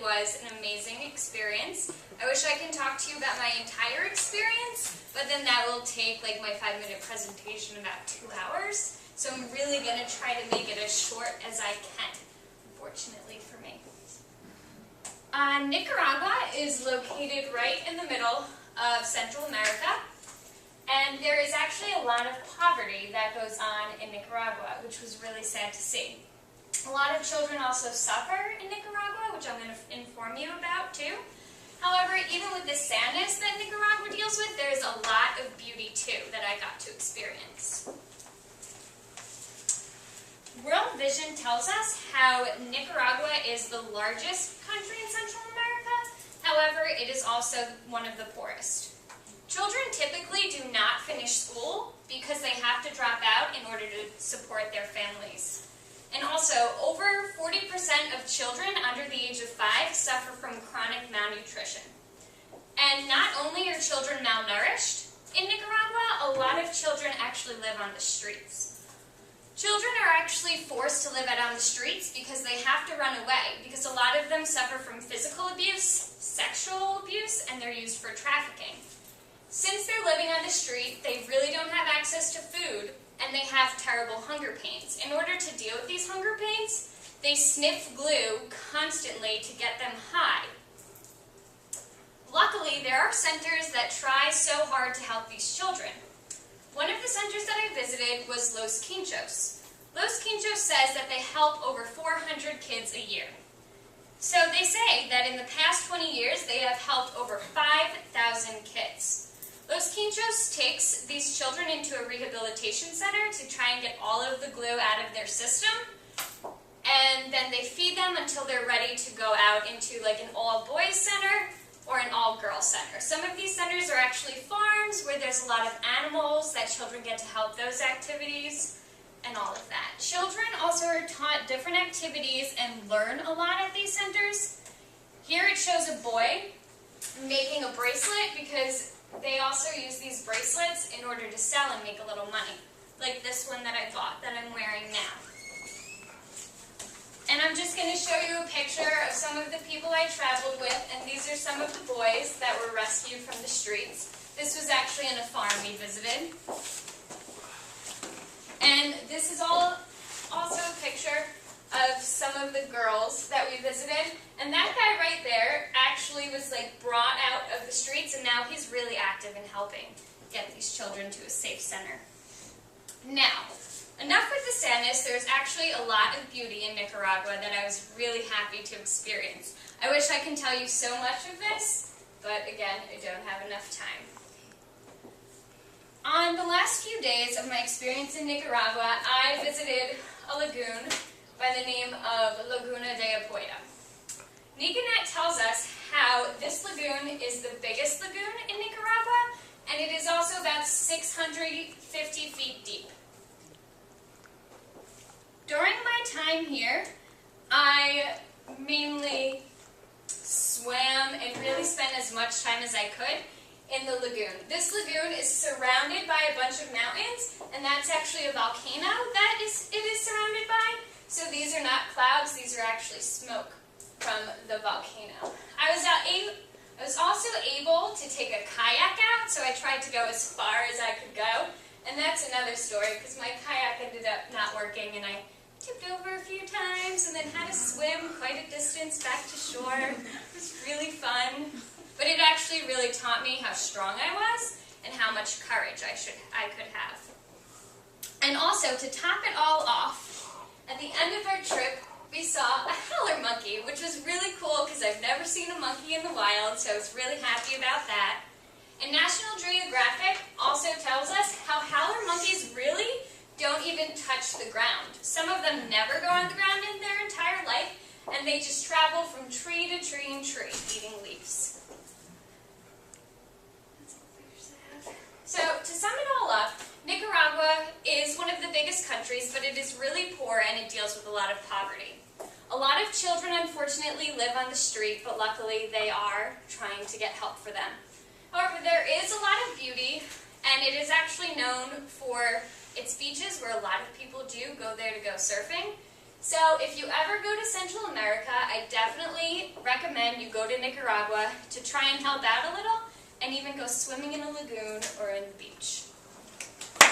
was an amazing experience. I wish I can talk to you about my entire experience, but then that will take like my 5-minute presentation about 2 hours. So I'm really going to try to make it as short as I can, unfortunately for me. Nicaragua is located right in the middle of Central America, and there is actually a lot of poverty that goes on in Nicaragua, which was really sad to see. A lot of children also suffer in Nicaragua, which I'm going to inform you about too. However, even with the sadness that Nicaragua deals with, there's a lot of beauty too that I got to experience. World Vision tells us how Nicaragua is the largest country in Central America. However, it is also one of the poorest. Children typically do not finish school because they have to drop out in order to support their families. And also, over 40% of children under the age of 5 suffer from chronic malnutrition. And not only are children malnourished, in Nicaragua, a lot of children actually live on the streets. Children are actually forced to live out on the streets because they have to run away, because a lot of them suffer from physical abuse, sexual abuse, and they're used for trafficking. Since they're living on the street, they really don't have access to food, and they have terrible hunger pains. In order to deal with these hunger pains, they sniff glue constantly to get them high. Luckily, there are centers that try so hard to help these children. One of the centers that I visited was Los Quinchos. Los Quinchos says that they help over 400 kids a year. So they say that in the past 20 years, they have helped over 5,000 kids. Los Quinchos takes these children into a rehabilitation center to try and get all of the glue out of their system, and then they feed them until they're ready to go out into like an all-boys center or an all-girls center. Some of these centers are actually farms where there's a lot of animals that children get to help those activities and all of that. Children also are taught different activities and learn a lot at these centers. Here it shows a boy making a bracelet because they also use these bracelets in order to sell and make a little money, like this one that I bought that I'm wearing now. And I'm just going to show you a picture of some of the people I traveled with, and these are some of the boys that were rescued from the streets. This was actually in a farm we visited. And this is also a picture of some of the girls that we visited. And that guy right there actually was like brought out of the streets, and now he's really active in helping get these children to a safe center. Now, enough with the sadness. There's actually a lot of beauty in Nicaragua that I was really happy to experience. I wish I can tell you so much of this, but again, I don't have enough time. On the last few days of my experience in Nicaragua, I visited a lagoon by the name of Laguna de Apoya. Nicanet tells us how this lagoon is the biggest lagoon in Nicaragua, and it is also about 650 feet deep. During my time here, I mainly swam and really spent as much time as I could in the lagoon. This lagoon is surrounded by a bunch of mountains, and that's actually a volcano that it is surrounded by. So these are not clouds, these are actually smoke from the volcano. I was also able to take a kayak out, so I tried to go as far as I could go. And that's another story, because my kayak ended up not working, and I tipped over a few times and then had to swim quite a distance back to shore. It was really fun. But it actually really taught me how strong I was and how much courage I could have. And also, to top it all off, at the end of our trip, we saw a howler monkey, which was really cool because I've never seen a monkey in the wild, so I was really happy about that. And National Geographic also tells us how howler monkeys really don't even touch the ground. Some of them never go on the ground in their entire life, and they just travel from tree to tree and tree, eating leaves. So, to sum it all up, Nicaragua is one of the biggest countries, but it is really poor and it deals with a lot of poverty. A lot of children, unfortunately, live on the street, but luckily they are trying to get help for them. However, there is a lot of beauty, and it is actually known for its beaches, where a lot of people do go there to go surfing. So if you ever go to Central America, I definitely recommend recommend you go to Nicaragua to try and help out a little and even go swimming in a lagoon or in the beach.